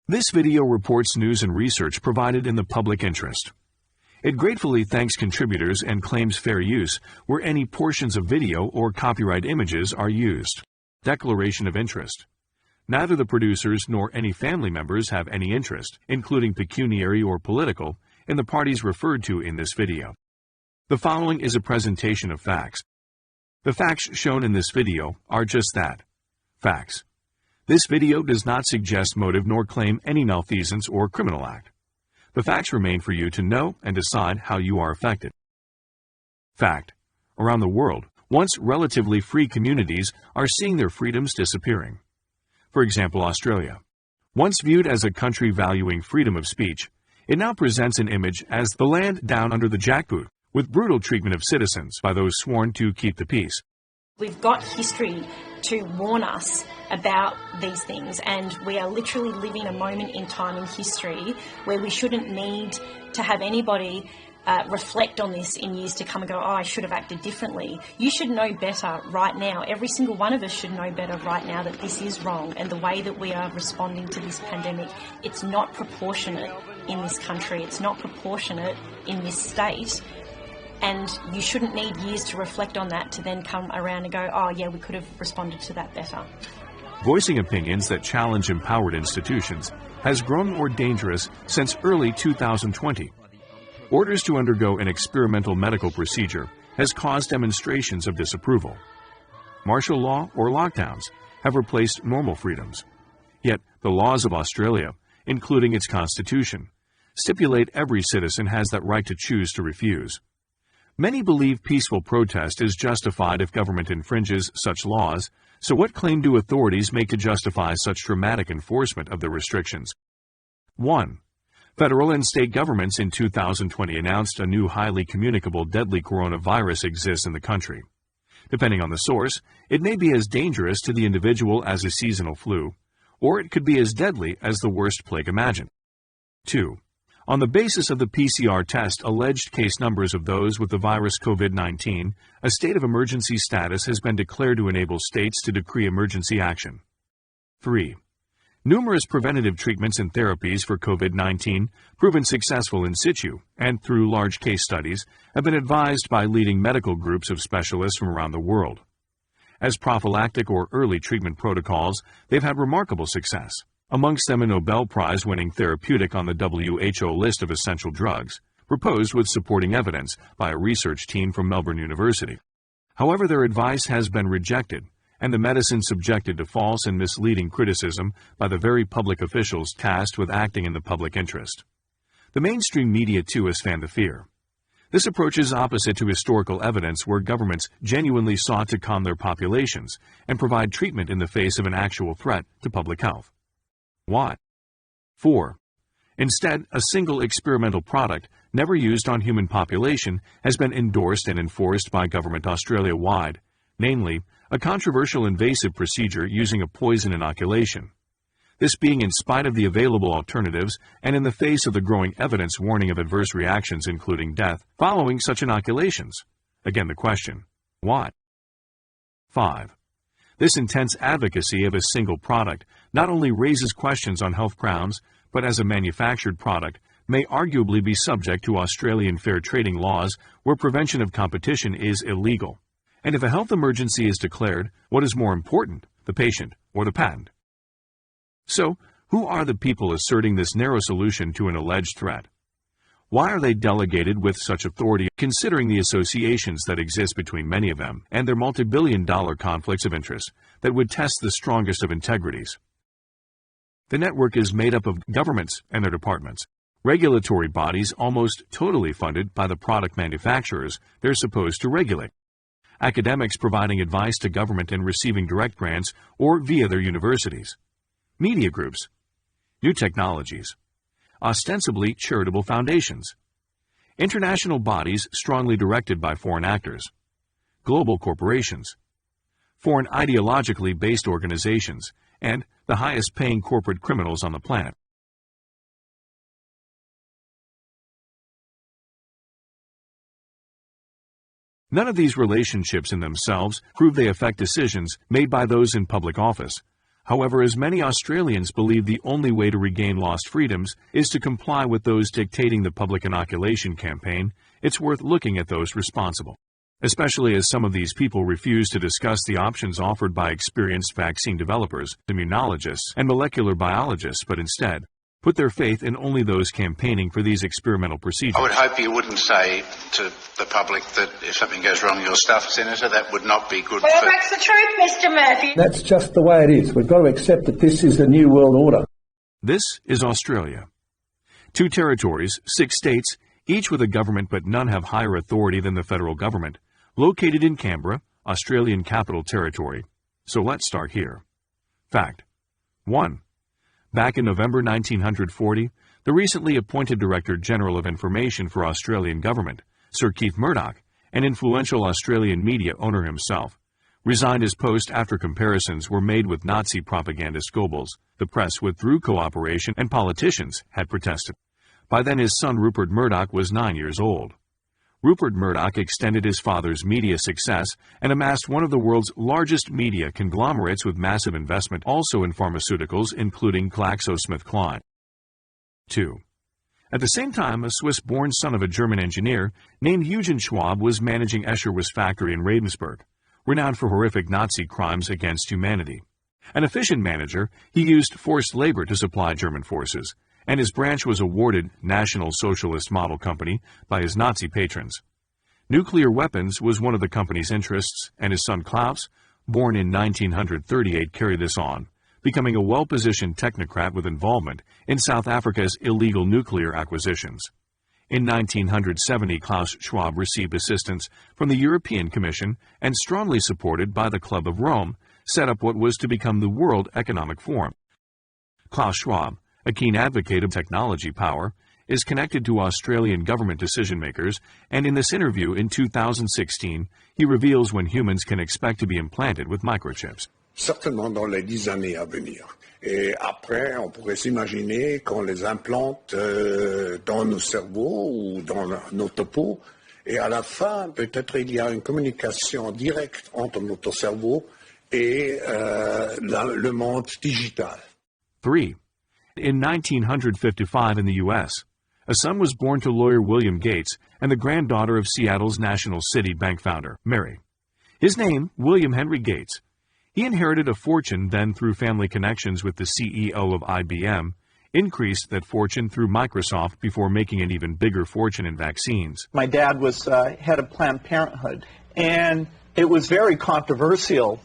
This video reports news and research provided in the public interest. It gratefully thanks contributors and claims fair use where any portions of video or copyright images are used. Declaration of interest. Neither the producers nor any family members have any interest, including pecuniary or political, in the parties referred to in this video. The following is a presentation of facts. The facts shown in this video are just that, facts. This video does not suggest motive nor claim any malfeasance or criminal act. The facts remain for you to know and decide how you are affected. Fact. Around the world, once relatively free communities are seeing their freedoms disappearing. For example, Australia. Once viewed as a country valuing freedom of speech, it now presents an image as the land down under the jackboot, with brutal treatment of citizens by those sworn to keep the peace. We've got history to warn us about these things, and we are literally living a moment in time in history where we shouldn't need to have anybody reflect on this in years to come and go, oh, I should have acted differently. You should know better right now. Every single one of us should know better right now that this is wrong, and the way that we are responding to this pandemic, it's not proportionate in this country. It's not proportionate in this state. And you shouldn't need years to reflect on that to then come around and go, oh yeah, we could have responded to that better. Voicing opinions that challenge empowered institutions has grown more dangerous since early 2020. Orders to undergo an experimental medical procedure has caused demonstrations of disapproval. Martial law or lockdowns have replaced normal freedoms. Yet the laws of Australia, including its constitution, stipulate every citizen has that right to choose to refuse. Many believe peaceful protest is justified if government infringes such laws, so what claim do authorities make to justify such dramatic enforcement of the restrictions? 1. Federal and state governments in 2020 announced a new highly communicable deadly coronavirus exists in the country. Depending on the source, it may be as dangerous to the individual as a seasonal flu, or it could be as deadly as the worst plague imagined. 2. On the basis of the PCR test alleged case numbers of those with the virus COVID-19, a state of emergency status has been declared to enable states to decree emergency action. 3. Numerous preventative treatments and therapies for COVID-19, proven successful in situ and through large case studies, have been advised by leading medical groups of specialists from around the world. As prophylactic or early treatment protocols, they've had remarkable success. Amongst them a Nobel Prize-winning therapeutic on the WHO list of essential drugs, proposed with supporting evidence by a research team from Melbourne University. However, their advice has been rejected, and the medicine subjected to false and misleading criticism by the very public officials tasked with acting in the public interest. The mainstream media, too, has fanned the fear. This approach is opposite to historical evidence where governments genuinely sought to calm their populations and provide treatment in the face of an actual threat to public health. Why? 4. Instead, a single experimental product, never used on human population, has been endorsed and enforced by government Australia-wide, namely, a controversial invasive procedure using a poison inoculation. This being in spite of the available alternatives and in the face of the growing evidence warning of adverse reactions including death following such inoculations. Again the question, why? 5. This intense advocacy of a single product not only raises questions on health grounds, but as a manufactured product, may arguably be subject to Australian fair trading laws where prevention of competition is illegal. And if a health emergency is declared, what is more important, the patient or the patent? So, who are the people asserting this narrow solution to an alleged threat? Why are they delegated with such authority, considering the associations that exist between many of them and their multi-billion-dollar conflicts of interest that would test the strongest of integrities? The network is made up of governments and their departments, regulatory bodies almost totally funded by the product manufacturers they're supposed to regulate, academics providing advice to government and receiving direct grants or via their universities, media groups, new technologies, ostensibly charitable foundations, international bodies strongly directed by foreign actors, global corporations, foreign ideologically based organizations, and the highest-paying corporate criminals on the planet. None of these relationships in themselves prove they affect decisions made by those in public office. However, as many Australians believe the only way to regain lost freedoms is to comply with those dictating the public inoculation campaign, it's worth looking at those responsible, especially as some of these people refuse to discuss the options offered by experienced vaccine developers, immunologists, and molecular biologists, but instead put their faith in only those campaigning for these experimental procedures. I would hope you wouldn't say to the public that if something goes wrong, you're stuffed, Senator. That would not be good. Well, that's the truth, Mr. Murphy. That's just the way it is. We've got to accept that this is the new world order. This is Australia. 2 territories, 6 states, each with a government but none have higher authority than the federal government, located in Canberra, Australian Capital Territory. So let's start here. Fact 1. Back in November 1940, the recently appointed Director General of Information for Australian Government, Sir Keith Murdoch, an influential Australian media owner himself, resigned his post after comparisons were made with Nazi propagandist Goebbels. The press withdrew cooperation and politicians had protested. By then his son Rupert Murdoch was 9 years old. Rupert Murdoch extended his father's media success and amassed one of the world's largest media conglomerates with massive investment also in pharmaceuticals, including GlaxoSmithKline. 2. At the same time, a Swiss-born son of a German engineer named Eugen Schwab was managing Escher's factory in Ravensburg, renowned for horrific Nazi crimes against humanity. An efficient manager, he used forced labor to supply German forces, and his branch was awarded National Socialist Model Company by his Nazi patrons. Nuclear weapons was one of the company's interests, and his son Klaus, born in 1938, carried this on, becoming a well-positioned technocrat with involvement in South Africa's illegal nuclear acquisitions. In 1970, Klaus Schwab received assistance from the European Commission and, strongly supported by the Club of Rome, set up what was to become the World Economic Forum. Klaus Schwab, a keen advocate of technology power, is connected to Australian government decision-makers, and in this interview in 2016, he reveals when humans can expect to be implanted with microchips. Certainement dans les 10 années à venir. Et après, on pourrait s'imaginer qu'on les implante dans nos cerveaux ou dans notre peau, et à la fin, peut-être il y a une communication directe entre notre cerveau et le monde digital. 3. In 1955 in the U.S., a son was born to lawyer William Gates and the granddaughter of Seattle's National City Bank founder, Mary. His name, William Henry Gates. He inherited a fortune, then through family connections with the CEO of IBM, increased that fortune through Microsoft before making an even bigger fortune in vaccines. My dad was head of Planned Parenthood, and it was very controversial.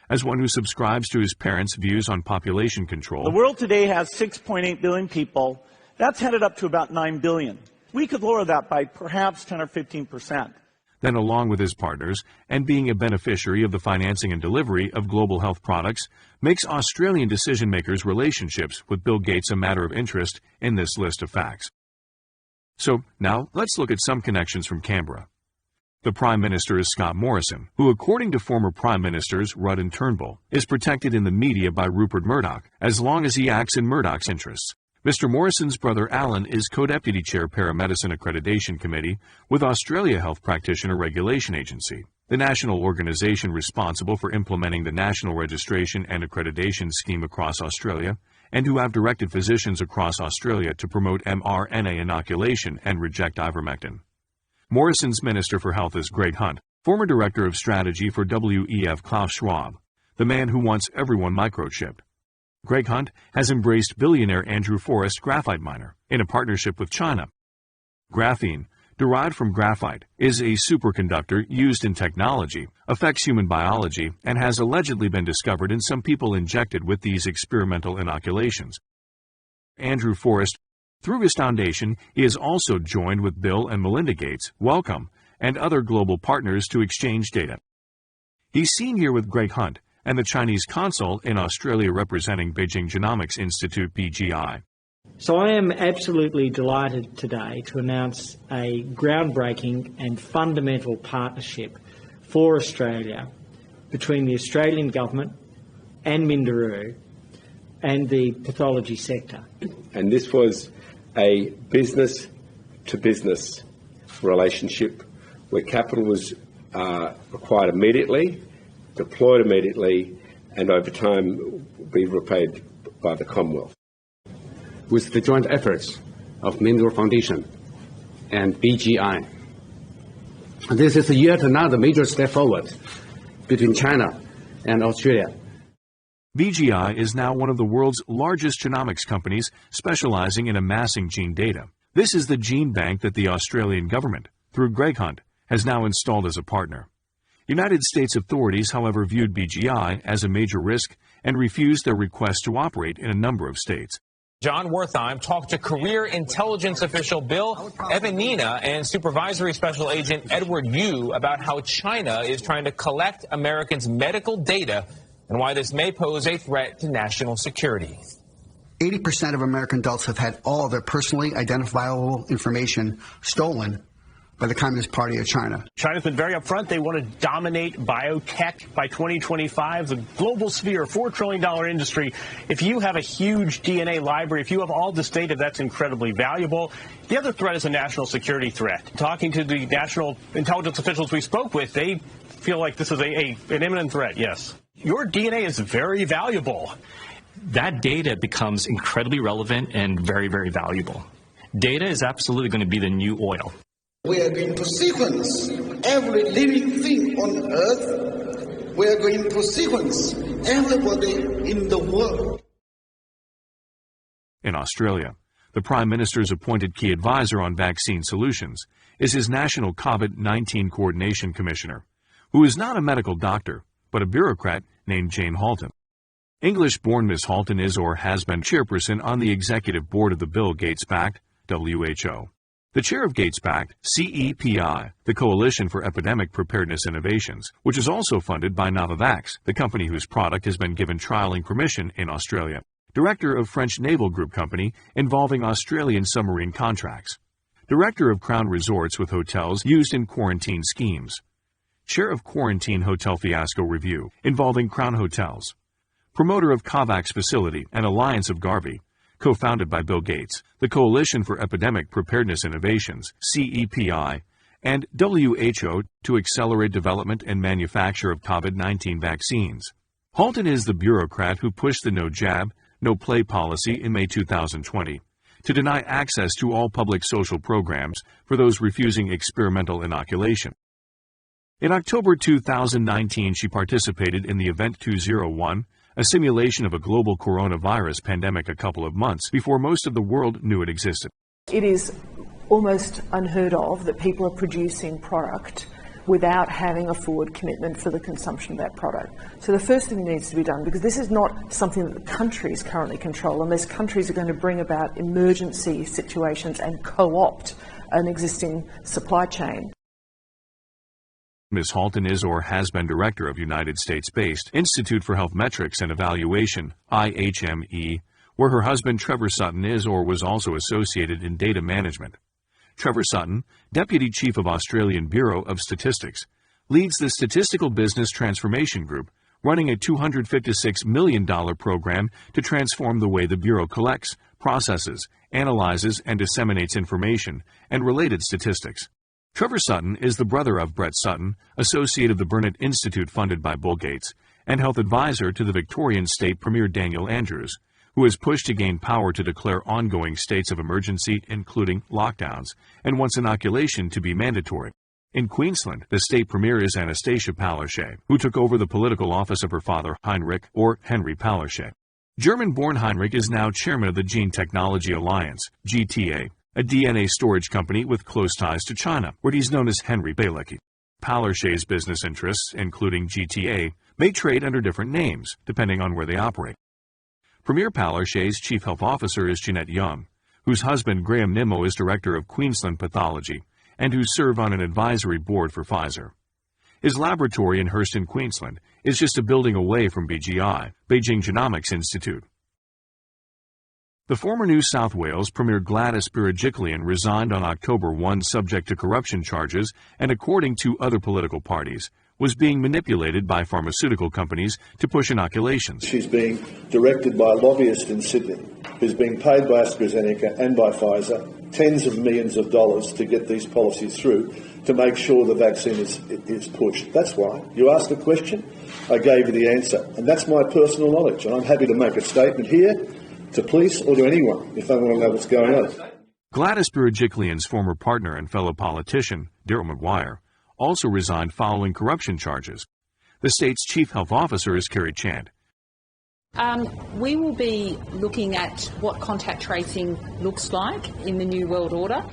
As one who subscribes to his parents' views on population control. The world today has 6.8 billion people. That's headed up to about 9 billion. We could lower that by perhaps 10 or 15%. Then, along with his partners, and being a beneficiary of the financing and delivery of global health products, makes Australian decision-makers' relationships with Bill Gates a matter of interest in this list of facts. So, now, let's look at some connections from Canberra. The Prime Minister is Scott Morrison, who, according to former Prime Ministers Rudd and Turnbull, is protected in the media by Rupert Murdoch as long as he acts in Murdoch's interests. Mr. Morrison's brother Alan is co-deputy chair Paramedicine Accreditation Committee with Australia Health Practitioner Regulation Agency, the national organization responsible for implementing the National Registration and Accreditation Scheme across Australia, and who have directed physicians across Australia to promote mRNA inoculation and reject ivermectin. Morrison's Minister for Health is Greg Hunt, former Director of Strategy for WEF Klaus Schwab, the man who wants everyone microchipped. Greg Hunt has embraced billionaire Andrew Forrest graphite miner in a partnership with China. Graphene, derived from graphite, is a superconductor used in technology, affects human biology, and has allegedly been discovered in some people injected with these experimental inoculations. Andrew Forrest, through his foundation, he is also joined with Bill and Melinda Gates, Wellcome, and other global partners to exchange data. He's seen here with Greg Hunt and the Chinese consul in Australia representing Beijing Genomics Institute, BGI. So I am absolutely delighted today to announce a groundbreaking and fundamental partnership for Australia between the Australian government and Minderoo and the pathology sector. And this was a business-to-business relationship where capital was required immediately, deployed immediately, and over time be repaid by the Commonwealth. With the joint efforts of Mineral Foundation and BGI, this is yet another major step forward between China and Australia. BGI is now one of the world's largest genomics companies specializing in amassing gene data. This is the gene bank that the Australian government, through Greg Hunt, has now installed as a partner. United States authorities, however, viewed BGI as a major risk and refused their request to operate in a number of states. John Wertheim talked to career intelligence official Bill Evanina and Supervisory Special Agent Edward Yu about how China is trying to collect Americans' medical data and why this may pose a threat to national security. 80% of American adults have had all their personally identifiable information stolen by the Communist Party of China. China's been very upfront. They want to dominate biotech by 2025. The global sphere, $4 trillion industry. If you have a huge DNA library, if you have all this data, that's incredibly valuable. The other threat is a national security threat. Talking to the national intelligence officials we spoke with, they feel like this is an imminent threat, yes. Your DNA is very valuable. That data becomes incredibly relevant and very, very valuable. Data is absolutely going to be the new oil. We are going to sequence every living thing on Earth. We are going to sequence everybody in the world. In Australia, the Prime Minister's appointed key advisor on vaccine solutions is his National COVID-19 Coordination Commissioner, who is not a medical doctor, but a bureaucrat named Jane Halton. English-born Ms. Halton is or has been chairperson on the executive board of the Bill Gates-backed WHO. The chair of Gates-backed CEPI, the Coalition for Epidemic Preparedness Innovations, which is also funded by Novavax, the company whose product has been given trialing permission in Australia. Director of French Naval Group Company involving Australian submarine contracts. Director of Crown Resorts with hotels used in quarantine schemes. Chair of Quarantine Hotel Fiasco Review involving Crown Hotels. Promoter of COVAX Facility and Alliance of Garvey, co-founded by Bill Gates, the Coalition for Epidemic Preparedness Innovations, CEPI, and WHO to accelerate development and manufacture of COVID-19 vaccines. Halton is the bureaucrat who pushed the no jab, no play policy in May 2020 to deny access to all public social programs for those refusing experimental inoculation. In October 2019, she participated in the Event 201, a simulation of a global coronavirus pandemic a couple of months before most of the world knew it existed. It is almost unheard of that people are producing product without having a forward commitment for the consumption of that product. So the first thing that needs to be done, because this is not something that the countries currently control, unless countries are going to bring about emergency situations and co-opt an existing supply chain. Ms. Halton is or has been director of United States-based Institute for Health Metrics and Evaluation, IHME, where her husband Trevor Sutton is or was also associated in data management. Trevor Sutton, Deputy Chief of Australian Bureau of Statistics, leads the Statistical Business Transformation Group, running a $256 million program to transform the way the Bureau collects, processes, analyzes, and disseminates information and related statistics. Trevor Sutton is the brother of Brett Sutton, associate of the Burnett Institute funded by Bill Gates, and health advisor to the Victorian State Premier Daniel Andrews, who has pushed to gain power to declare ongoing states of emergency, including lockdowns, and wants inoculation to be mandatory. In Queensland, the state premier is Anastasia Palaszczuk, who took over the political office of her father, Heinrich, or Henry Palaszczuk. German-born Heinrich is now chairman of the Gene Technology Alliance, GTA, a DNA storage company with close ties to China, where he's known as Henry Bielecki. Palaszczuk's business interests, including GTA, may trade under different names, depending on where they operate. Premier Palaszczuk's chief health officer is Jeanette Young, whose husband Graham Nimmo is director of Queensland Pathology, and who serve on an advisory board for Pfizer. His laboratory in Hurston, Queensland, is just a building away from BGI, Beijing Genomics Institute. The former New South Wales Premier Gladys Berejiklian resigned on October 1 subject to corruption charges and, according to other political parties, was being manipulated by pharmaceutical companies to push inoculations. She's being directed by a lobbyist in Sydney who's being paid by AstraZeneca and by Pfizer tens of millions of dollars to get these policies through, to make sure the vaccine is pushed. That's why. You asked a question, I gave you the answer. And that's my personal knowledge. And I'm happy to make a statement here to police or to anyone if they want to know what's going on. Gladys Berejiklian's former partner and fellow politician, Daryl Maguire, also resigned following corruption charges. The state's chief health officer is Kerry Chand. We will be looking at what contact tracing looks like in the New World Order.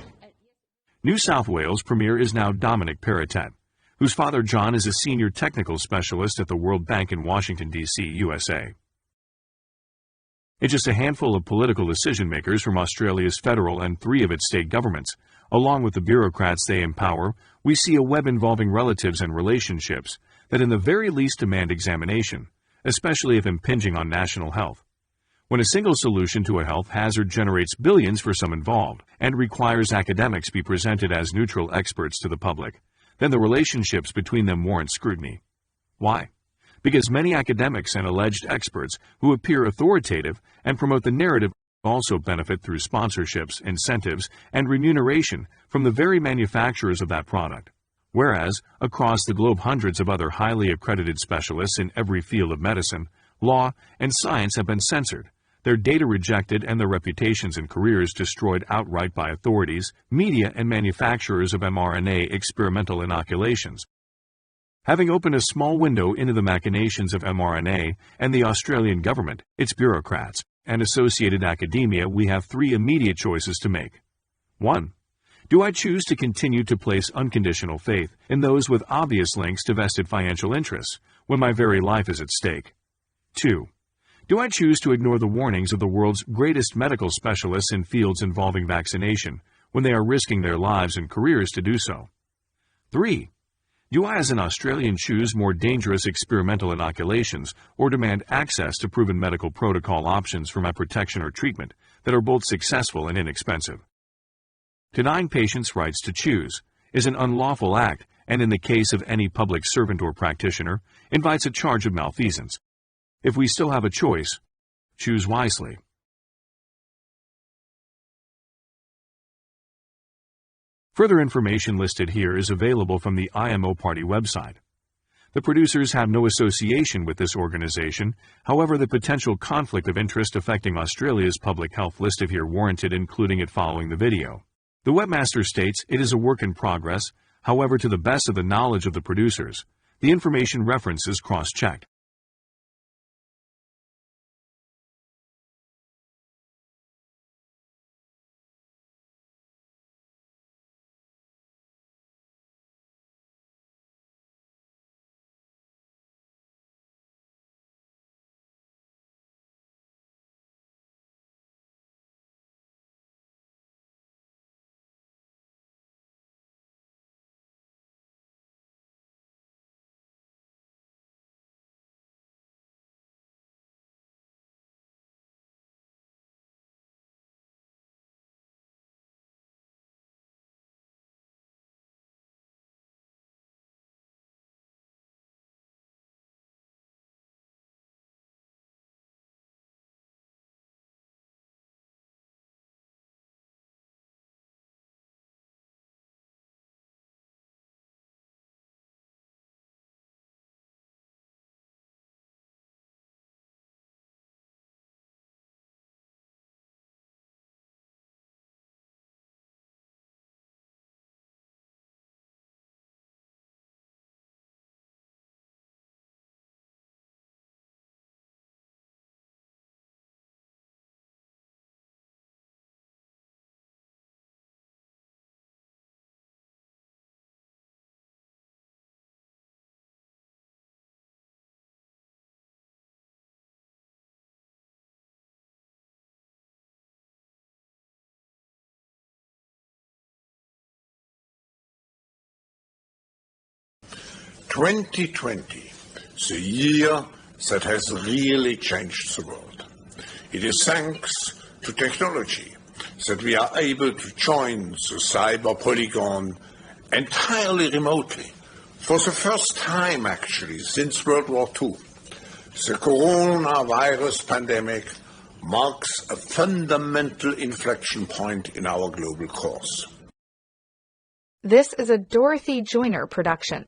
New South Wales Premier is now Dominic Perrottet, whose father John is a senior technical specialist at the World Bank in Washington, D.C., USA. In just a handful of political decision-makers from Australia's federal and 3 of its state governments, along with the bureaucrats they empower, we see a web involving relatives and relationships that in the very least demand examination, especially if impinging on national health. When a single solution to a health hazard generates billions for some involved and requires academics be presented as neutral experts to the public, then the relationships between them warrant scrutiny. Why? Because many academics and alleged experts who appear authoritative and promote the narrative also benefit through sponsorships, incentives, and remuneration from the very manufacturers of that product. Whereas, across the globe, hundreds of other highly accredited specialists in every field of medicine, law, and science have been censored, their data rejected, and their reputations and careers destroyed outright by authorities, media, and manufacturers of mRNA experimental inoculations. Having opened a small window into the machinations of mRNA and the Australian government, its bureaucrats, and associated academia, we have 3 immediate choices to make. 1. Do I choose to continue to place unconditional faith in those with obvious links to vested financial interests when my very life is at stake? 2. Do I choose to ignore the warnings of the world's greatest medical specialists in fields involving vaccination when they are risking their lives and careers to do so? 3. Do I as an Australian choose more dangerous experimental inoculations or demand access to proven medical protocol options for my protection or treatment that are both successful and inexpensive? Denying patients' rights to choose is an unlawful act and, in the case of any public servant or practitioner, invites a charge of malfeasance. If we still have a choice, choose wisely. Further information listed here is available from the IMO Party website. The producers have no association with this organization. However, the potential conflict of interest affecting Australia's public health listed here warranted including it following the video. The webmaster states it is a work in progress. However, to the best of the knowledge of the producers, the information reference is cross-checked. "2020, the year that has really changed the world. It is thanks to technology that we are able to join the cyber polygon entirely remotely. For the first time, actually, since World War II, the coronavirus pandemic marks a fundamental inflection point in our global course. This is a Dorothy Joyner production.